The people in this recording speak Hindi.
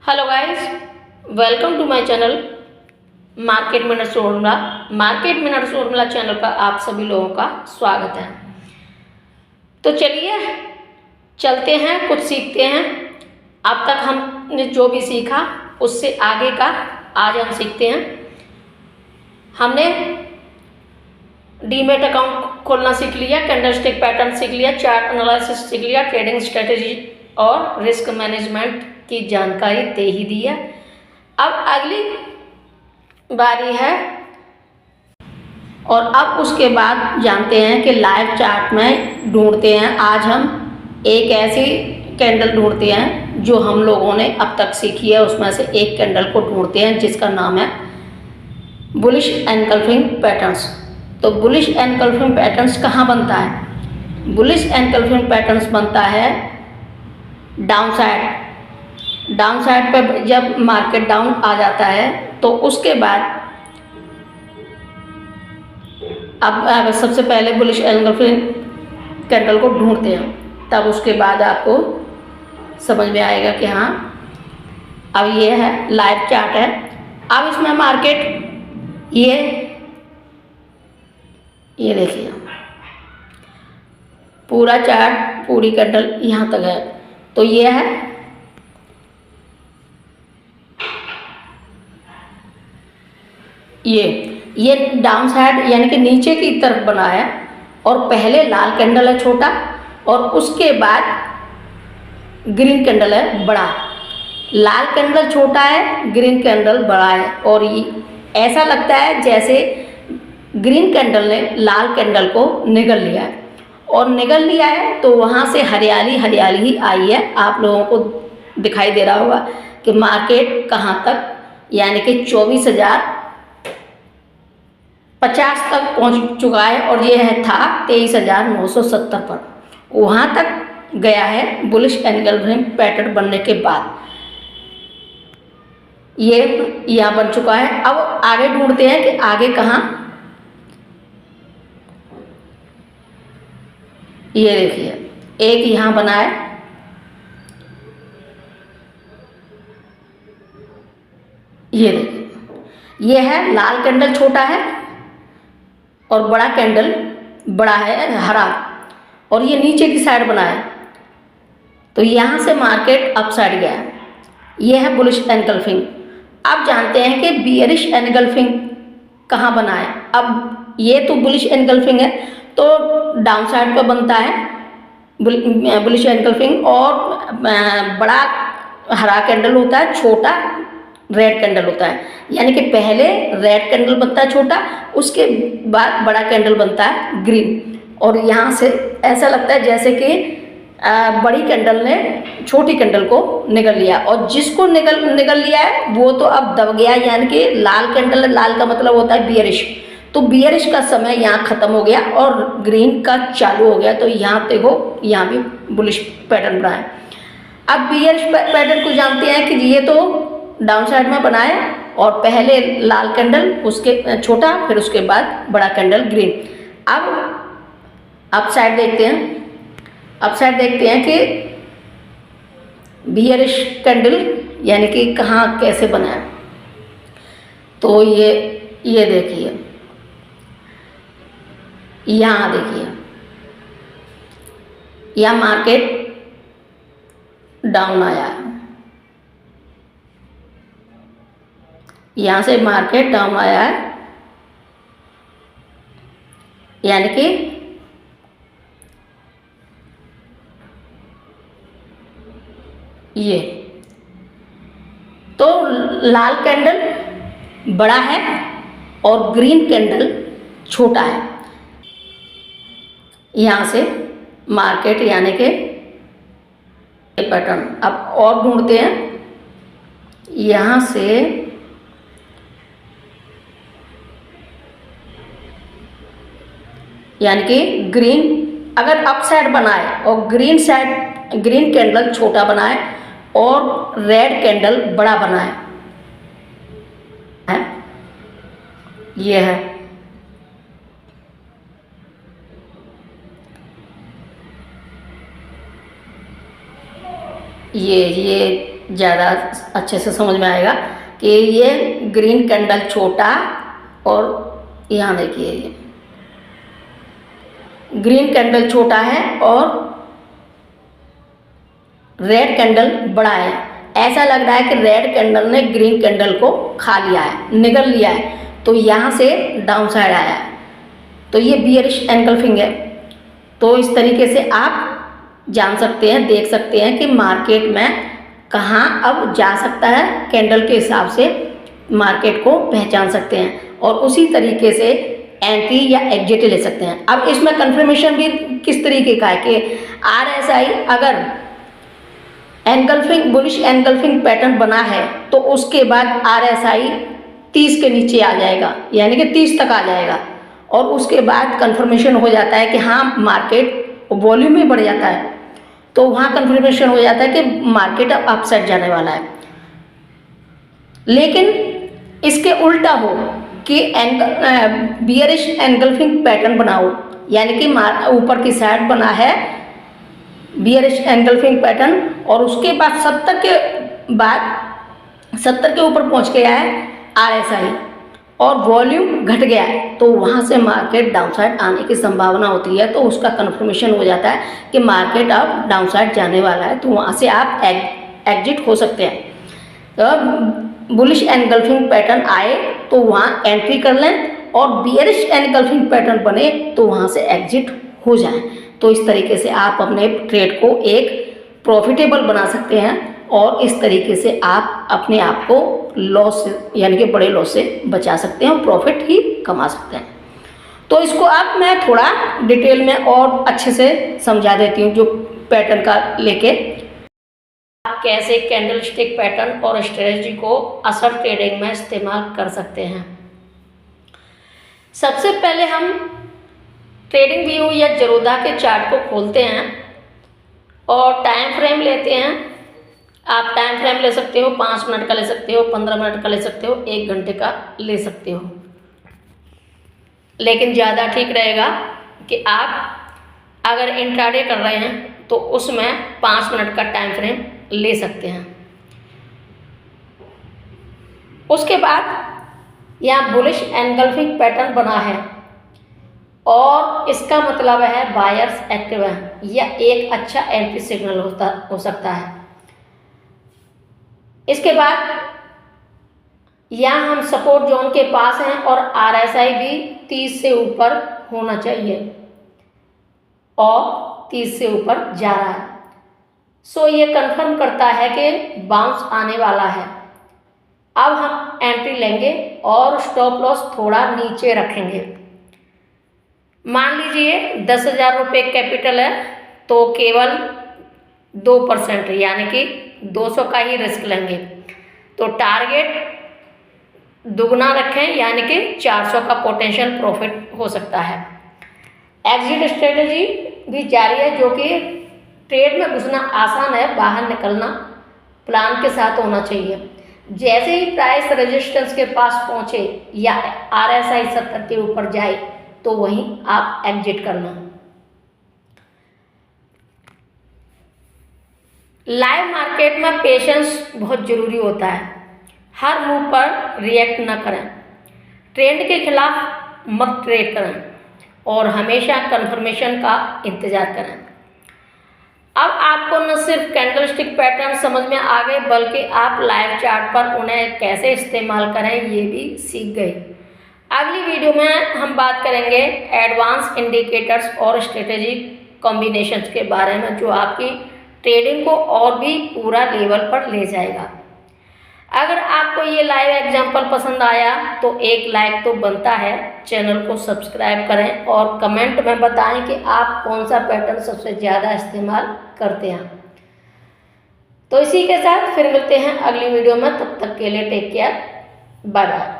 Hello guys, welcome to my channel market minutes Urmila. Market minutes Urmila channel पर आप सभी लोगों का स्वागत है। तो चलिए चलते हैं, कुछ सीखते हैं। अब तक हमने जो भी सीखा उससे आगे का आज हम सीखते हैं। हमने डीमेट अकाउंट खोलना सीख लिया, कैंडलस्टिक पैटर्न सीख लिया, चार्ट एनालिसिस सीख लिया, ट्रेडिंग स्ट्रेटेजी और रिस्क मैनेजमेंट की जानकारी दे ही दी है। अब अगली बारी है और अब उसके बाद जानते हैं कि लाइव चार्ट में ढूंढते हैं। आज हम एक ऐसी कैंडल ढूंढते हैं जो हम लोगों ने अब तक सीखी है, उसमें से एक कैंडल को ढूंढते हैं जिसका नाम है बुलिश एनकल्फिंग पैटर्न्स। तो बुलिश एनकल्फिंग पैटर्न्स कहाँ बनता है? बुलिश एनकल्फिंग पैटर्न्स बनता है डाउन साइड पर। जब मार्केट डाउन आ जाता है तो उसके बाद अब सबसे पहले बुलिश एनकल्फिंग कैंडल को ढूंढते हैं, तब उसके बाद आपको समझ में आएगा कि हाँ अब ये है लाइव चार्ट है। अब इसमें मार्केट ये देखिए पूरा चार्ट, पूरी कैंडल यहाँ तक है। तो ये है ये डाउन साइड यानी कि नीचे की तरफ बना है और पहले लाल कैंडल है छोटा और उसके बाद ग्रीन कैंडल है बड़ा। लाल कैंडल छोटा है, ग्रीन कैंडल बड़ा है और ये ऐसा लगता है जैसे ग्रीन कैंडल ने लाल कैंडल को निगल लिया है और निगल लिया है तो वहाँ से हरियाली ही आई है। आप लोगों को दिखाई दे रहा होगा कि मार्केट कहाँ तक, यानी कि 24,050 तक पहुँच चुका है और ये है था 23,970 पर। वहाँ तक गया है बुलिश एनकल्फिंग पैटर्न बनने के बाद। ये यहाँ बन चुका है। अब आगे ढूंढते हैं कि आगे कहाँ। ये देखिए एक यहाँ बना है, ये देखिए ये है लाल कैंडल छोटा है और बड़ा कैंडल बड़ा है हरा और ये नीचे की साइड बना है। तो यहाँ से मार्केट अप साइड गया है। ये है बुलिश एनकल्फिंग। अब जानते हैं कि बियरिश एनकल्फिंग कहाँ बना है। अब ये तो बुलिश एनकल्फिंग है तो डाउन साइड पर बनता है बुलिश एनकल्फिंग और बड़ा हरा कैंडल होता है, छोटा रेड कैंडल होता है। यानी कि पहले रेड कैंडल बनता है छोटा, उसके बाद बड़ा कैंडल बनता है ग्रीन। और यहाँ से ऐसा लगता है जैसे कि बड़ी कैंडल ने छोटी कैंडल को निगल लिया और जिसको निगल लिया है वो तो अब दब गया। यानी कि लाल कैंडल, लाल का मतलब होता है बियरिश, तो बियरिश का समय यहाँ ख़त्म हो गया और ग्रीन का चालू हो गया। तो यहाँ देखो यहाँ भी बुलिश पैटर्न बना है। अब बियरिश पैटर्न को जानते हैं कि ये तो डाउन साइड में बना है और पहले लाल कैंडल, उसके छोटा, फिर उसके बाद बड़ा कैंडल ग्रीन। अब अप साइड देखते हैं। अप साइड देखते हैं कि बियरिश कैंडल यानी कि कहाँ कैसे बना है। तो ये देखिए यहाँ देखिए यहाँ मार्केट डाउन आया है, यहाँ से मार्केट डाउन आया है। यानी कि ये तो लाल कैंडल बड़ा है और ग्रीन कैंडल छोटा है। यहाँ से मार्केट यानी कि पैटर्न अब और ढूंढते हैं। यहाँ से यानी कि ग्रीन अगर अप साइड बना है और ग्रीन कैंडल छोटा बना है और रेड कैंडल बड़ा बना है ये है। ये ज़्यादा अच्छे से समझ में आएगा कि ये ग्रीन कैंडल छोटा और यहाँ देखिए ये ग्रीन कैंडल छोटा है और रेड कैंडल बड़ा है। ऐसा लग रहा है कि रेड कैंडल ने ग्रीन कैंडल को खा लिया है, निगल लिया है, तो यहाँ से डाउन साइड आया है, तो ये बियरिश एनगल्फिंग है। तो इस तरीके से आप जान सकते हैं, देख सकते हैं कि मार्केट में कहाँ अब जा सकता है, कैंडल के हिसाब से मार्केट को पहचान सकते हैं और उसी तरीके से एंट्री या एग्जिट ले सकते हैं। अब इसमें कंफर्मेशन भी किस तरीके का है कि RSI अगर एनगल्फिंग बुलिश एनगल्फिंग पैटर्न बना है तो उसके बाद RSI 30 के नीचे आ जाएगा, यानी कि 30 तक आ जाएगा, और उसके बाद कंफर्मेशन हो जाता है कि हाँ मार्केट वॉल्यूम में बढ़ जाता है, तो वहाँ कंफर्मेशन हो जाता है कि मार्केट अब अपसाइड जाने वाला है। लेकिन इसके उल्टा हो कि बियरिश एनगल्फिंग पैटर्न बना हो, यानी कि ऊपर की साइड बना है बियरिश एनगल्फिंग पैटर्न और उसके बाद 70 के ऊपर पहुंच गया है RSI और वॉल्यूम घट गया है, तो वहाँ से मार्केट डाउनसाइड आने की संभावना होती है। तो उसका कंफर्मेशन हो जाता है कि मार्केट अब डाउनसाइड जाने वाला है, तो वहाँ से आप एग्जिट हो सकते हैं। तो बुलिश एनगल्फिंग पैटर्न आए तो वहाँ एंट्री कर लें और बियरिश एनगल्फिंग पैटर्न बने तो वहाँ से एग्जिट हो जाए। तो इस तरीके से आप अपने ट्रेड को एक प्रॉफिटेबल बना सकते हैं और इस तरीके से आप अपने आप को लॉस यानी कि बड़े लॉस से बचा सकते हैं और प्रॉफिट ही कमा सकते हैं। तो इसको अब मैं थोड़ा डिटेल में और अच्छे से समझा देती हूँ, जो पैटर्न का लेके आप कैसे कैंडलस्टिक पैटर्न और स्ट्रेटजी को असर ट्रेडिंग में इस्तेमाल कर सकते हैं। सबसे पहले हम ट्रेडिंग व्यू या जरोधा के चार्ट को खोलते हैं और टाइम फ्रेम लेते हैं। आप टाइम फ्रेम ले सकते हो, 5 मिनट का ले सकते हो, 15 मिनट का ले सकते हो, 1 घंटे का ले सकते हो, लेकिन ज़्यादा ठीक रहेगा कि आप अगर इंट्राडे कर रहे हैं तो उसमें 5 मिनट का टाइम फ्रेम ले सकते हैं। उसके बाद यहाँ बुलिश एनगल्फिंग पैटर्न बना है और इसका मतलब है बायर्स एक्टिव है, यह एक अच्छा एंट्री सिग्नल हो सकता है। इसके बाद यहाँ हम सपोर्ट जोन के पास हैं और RSI भी 30 से ऊपर होना चाहिए और 30 से ऊपर जा रहा है। सो ये कंफर्म करता है कि बाउंस आने वाला है। अब हम एंट्री लेंगे और स्टॉप लॉस थोड़ा नीचे रखेंगे। मान लीजिए 10,000 रुपये कैपिटल है तो केवल 2% यानी कि 200 का ही रिस्क लेंगे, तो टारगेट दुगना रखें यानी कि 400 का पोटेंशियल प्रॉफिट हो सकता है। एग्जिट स्ट्रेटजी भी जारी है, जो कि ट्रेड में घुसना आसान है, बाहर निकलना प्लान के साथ होना चाहिए। जैसे ही प्राइस रेजिस्टेंस के पास पहुंचे या RSI 70 के ऊपर जाए तो वहीं आप एग्जिट करना। लाइव मार्केट में पेशेंस बहुत ज़रूरी होता है। हर मूव पर रिएक्ट न करें, ट्रेंड के खिलाफ मत ट्रेड करें और हमेशा कंफर्मेशन का इंतज़ार करें। अब आपको न सिर्फ कैंडलस्टिक पैटर्न समझ में आ गए, बल्कि आप लाइव चार्ट पर उन्हें कैसे इस्तेमाल करें ये भी सीख गए। अगली वीडियो में हम बात करेंगे एडवांस इंडिकेटर्स और स्ट्रेटेजी कॉम्बिनेशंस के बारे में, जो आपकी ट्रेडिंग को और भी पूरा लेवल पर ले जाएगा। अगर आपको ये लाइव एग्जाम्पल पसंद आया तो एक लाइक तो बनता है, चैनल को सब्सक्राइब करें और कमेंट में बताएं कि आप कौन सा पैटर्न सबसे ज़्यादा इस्तेमाल करते हैं। तो इसी के साथ फिर मिलते हैं अगली वीडियो में, तब तक के लिए टेक केयर, बाय बाय।